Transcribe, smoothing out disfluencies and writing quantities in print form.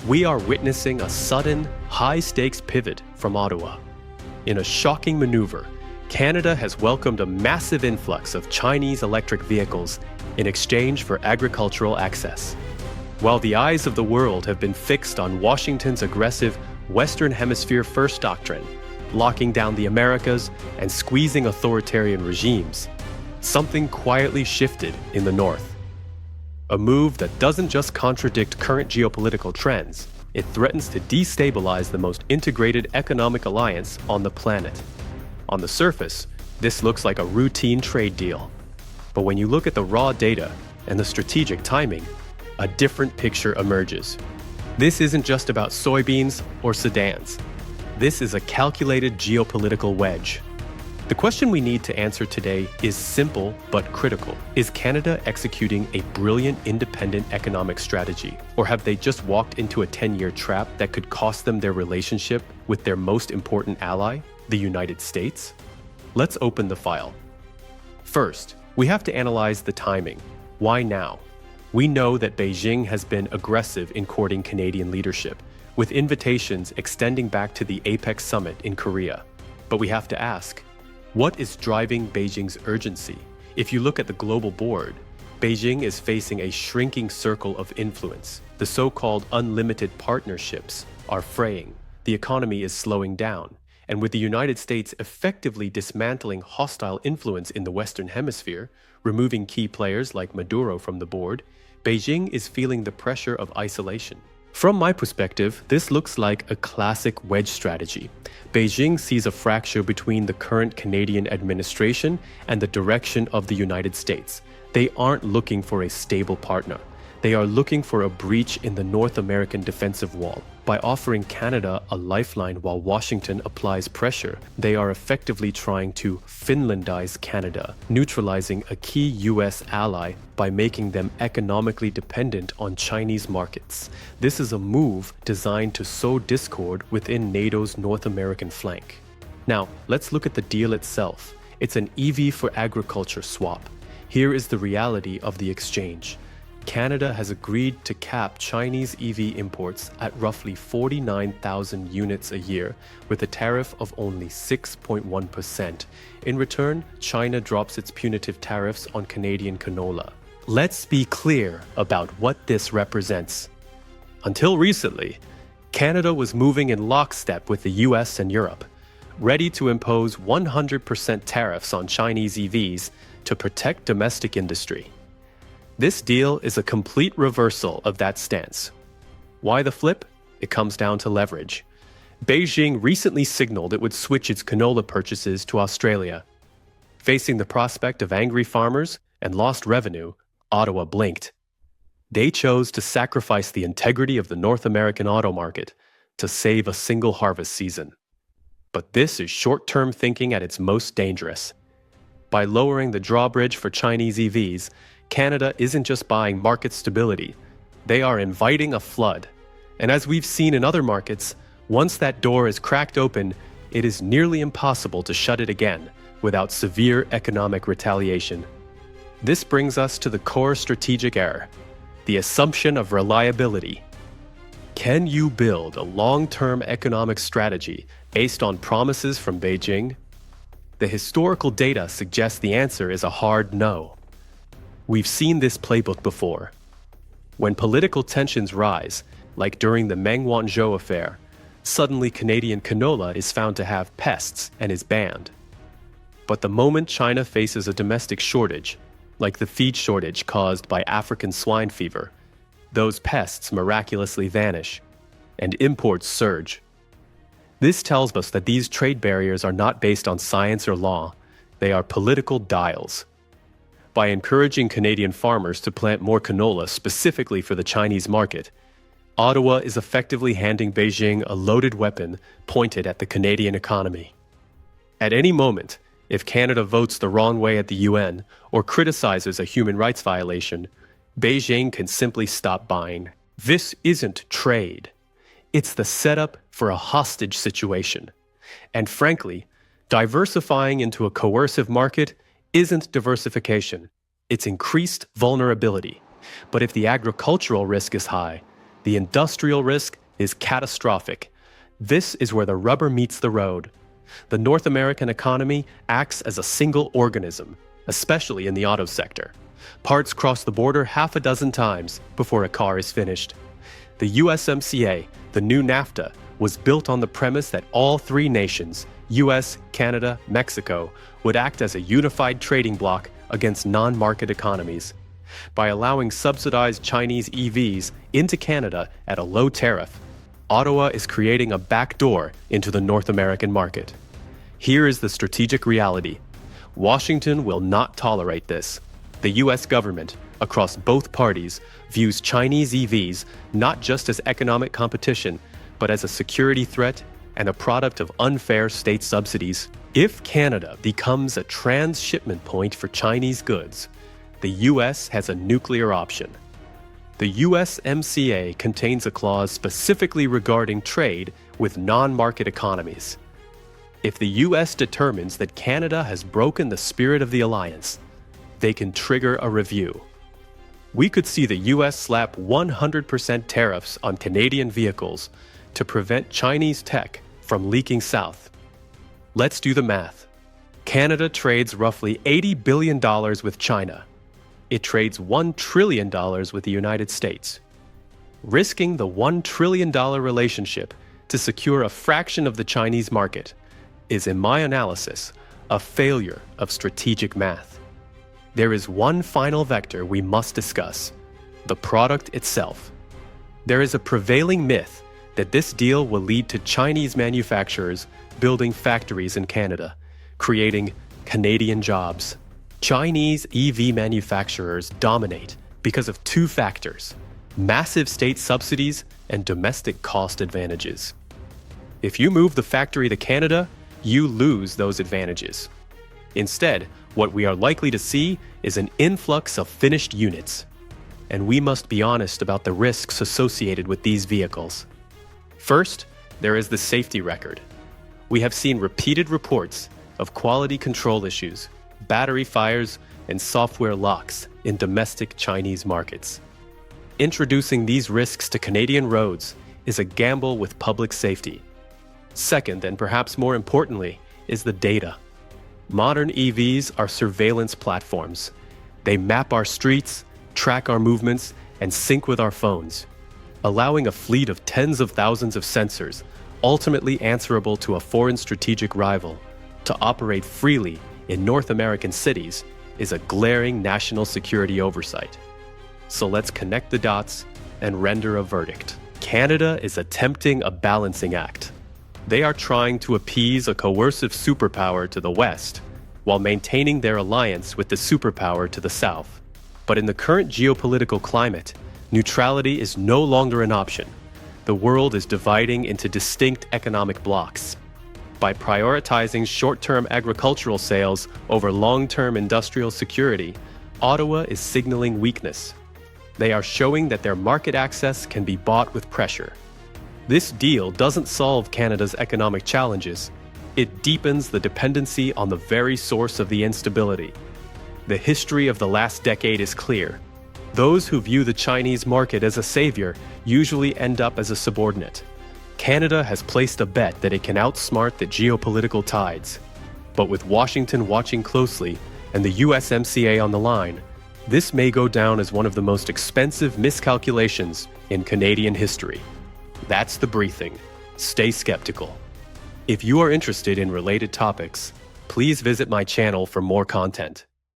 we are witnessing a sudden, high-stakes pivot from Ottawa. In a shocking maneuver, Canada has welcomed a massive influx of Chinese electric vehicles in exchange for agricultural access. While the eyes of the world have been fixed on Washington's aggressive Western Hemisphere First doctrine, locking down the Americas and squeezing authoritarian regimes, something quietly shifted in the North. A move that doesn't just contradict current geopolitical trends, it threatens to destabilize the most integrated economic alliance on the planet. On the surface, this looks like a routine trade deal. But when you look at the raw data and the strategic timing, a different picture emerges. This isn't just about soybeans or sedans. This is a calculated geopolitical wedge. The question we need to answer today is simple but critical. Is Canada executing a brilliant independent economic strategy, or have they just walked into a 10-year trap that could cost them their relationship with their most important ally, the United States? Let's open the file. First, we have to analyze the timing. Why now? We know that Beijing has been aggressive in courting Canadian leadership, with invitations extending back to the APEC summit in Korea. But we have to ask, what is driving Beijing's urgency? If you look at the global board, Beijing is facing a shrinking circle of influence. The so-called unlimited partnerships are fraying. The economy is slowing down. And with the United States effectively dismantling hostile influence in the Western Hemisphere, removing key players like Maduro from the board, Beijing is feeling the pressure of isolation. From my perspective, this looks like a classic wedge strategy. Beijing sees a fracture between the current Canadian administration and the direction of the United States. They aren't looking for a stable partner. They are looking for a breach in the North American defensive wall. By offering Canada a lifeline while Washington applies pressure, they are effectively trying to Finlandize Canada, neutralizing a key U.S. ally by making them economically dependent on Chinese markets. This is a move designed to sow discord within NATO's North American flank. Now, let's look at the deal itself. It's an EV-for-Agriculture swap. Here is the reality of the exchange. Canada has agreed to cap Chinese EV imports at roughly 49,000 units a year with a tariff of only 6.1%. In return, China drops its punitive tariffs on Canadian canola. Let's be clear about what this represents. Until recently, Canada was moving in lockstep with the US and Europe, ready to impose 100% tariffs on Chinese EVs to protect domestic industry. This deal is a complete reversal of that stance. Why the flip? It comes down to leverage. Beijing recently signaled it would switch its canola purchases to Australia. Facing the prospect of angry farmers and lost revenue, Ottawa blinked. They chose to sacrifice the integrity of the North American auto market to save a single harvest season. But this is short-term thinking at its most dangerous. By lowering the drawbridge for Chinese EVs, Canada isn't just buying market stability, they are inviting a flood. And as we've seen in other markets, once that door is cracked open, it is nearly impossible to shut it again without severe economic retaliation. This brings us to the core strategic error, the assumption of reliability. Can you build a long-term economic strategy based on promises from Beijing? The historical data suggests the answer is a hard no. We've seen this playbook before. When political tensions rise, like during the Meng Wanzhou affair, suddenly Canadian canola is found to have pests and is banned. But the moment China faces a domestic shortage, like the feed shortage caused by African swine fever, those pests miraculously vanish, and imports surge. This tells us that these trade barriers are not based on science or law, they are political dials. By encouraging Canadian farmers to plant more canola specifically for the Chinese market, Ottawa is effectively handing Beijing a loaded weapon pointed at the Canadian economy. At any moment, if Canada votes the wrong way at the UN or criticizes a human rights violation, Beijing can simply stop buying. This isn't trade. It's the setup for a hostage situation. And frankly, diversifying into a coercive market isn't diversification, it's increased vulnerability. But if the agricultural risk is high, The industrial risk is catastrophic. This is where the rubber meets the road. The North American economy acts as a single organism, especially in the auto sector. Parts cross the border half a dozen times before a car is finished. The USMCA, the new NAFTA, was built on the premise that all three nations, US, Canada, Mexico, would act as a unified trading bloc against non-market economies. By allowing subsidized Chinese EVs into Canada at a low tariff, Ottawa is creating a backdoor into the North American market. Here is the strategic reality. Washington will not tolerate this. The US government, across both parties, views Chinese EVs not just as economic competition, but as a security threat and a product of unfair state subsidies. If Canada becomes a transshipment point for Chinese goods, the US has a nuclear option. The USMCA contains a clause specifically regarding trade with non-market economies. If the US determines that Canada has broken the spirit of the alliance, they can trigger a review. We could see the US slap 100% tariffs on Canadian vehicles to prevent Chinese tech from leaking south. Let's do the math. Canada trades roughly $80 billion with China. It trades $1 trillion with the United States. Risking the $1 trillion relationship to secure a fraction of the Chinese market is, in my analysis, a failure of strategic math. There is one final vector we must discuss: the product itself. There is a prevailing myth that this deal will lead to Chinese manufacturers building factories in Canada, creating Canadian jobs. Chinese EV manufacturers dominate because of two factors: massive state subsidies and domestic cost advantages. If you move the factory to Canada, you lose those advantages. Instead, what we are likely to see is an influx of finished units. And we must be honest about the risks associated with these vehicles. First, there is the safety record. We have seen repeated reports of quality control issues, battery fires, and software locks in domestic Chinese markets. Introducing these risks to Canadian roads is a gamble with public safety. Second, and perhaps more importantly, is the data. Modern EVs are surveillance platforms. They map our streets, track our movements, and sync with our phones, allowing a fleet of tens of thousands of sensors, ultimately answerable to a foreign strategic rival, to operate freely in North American cities is a glaring national security oversight. So let's connect the dots and render a verdict. Canada is attempting a balancing act. They are trying to appease a coercive superpower to the west, while maintaining their alliance with the superpower to the south. But in the current geopolitical climate, neutrality is no longer an option. The world is dividing into distinct economic blocs. By prioritizing short-term agricultural sales over long-term industrial security, Ottawa is signaling weakness. They are showing that their market access can be bought with pressure. This deal doesn't solve Canada's economic challenges. It deepens the dependency on the very source of the instability. The history of the last decade is clear. Those who view the Chinese market as a savior usually end up as a subordinate. Canada has placed a bet that it can outsmart the geopolitical tides. But with Washington watching closely and the USMCA on the line, this may go down as one of the most expensive miscalculations in Canadian history. That's the briefing. Stay skeptical. If you are interested in related topics, please visit my channel for more content.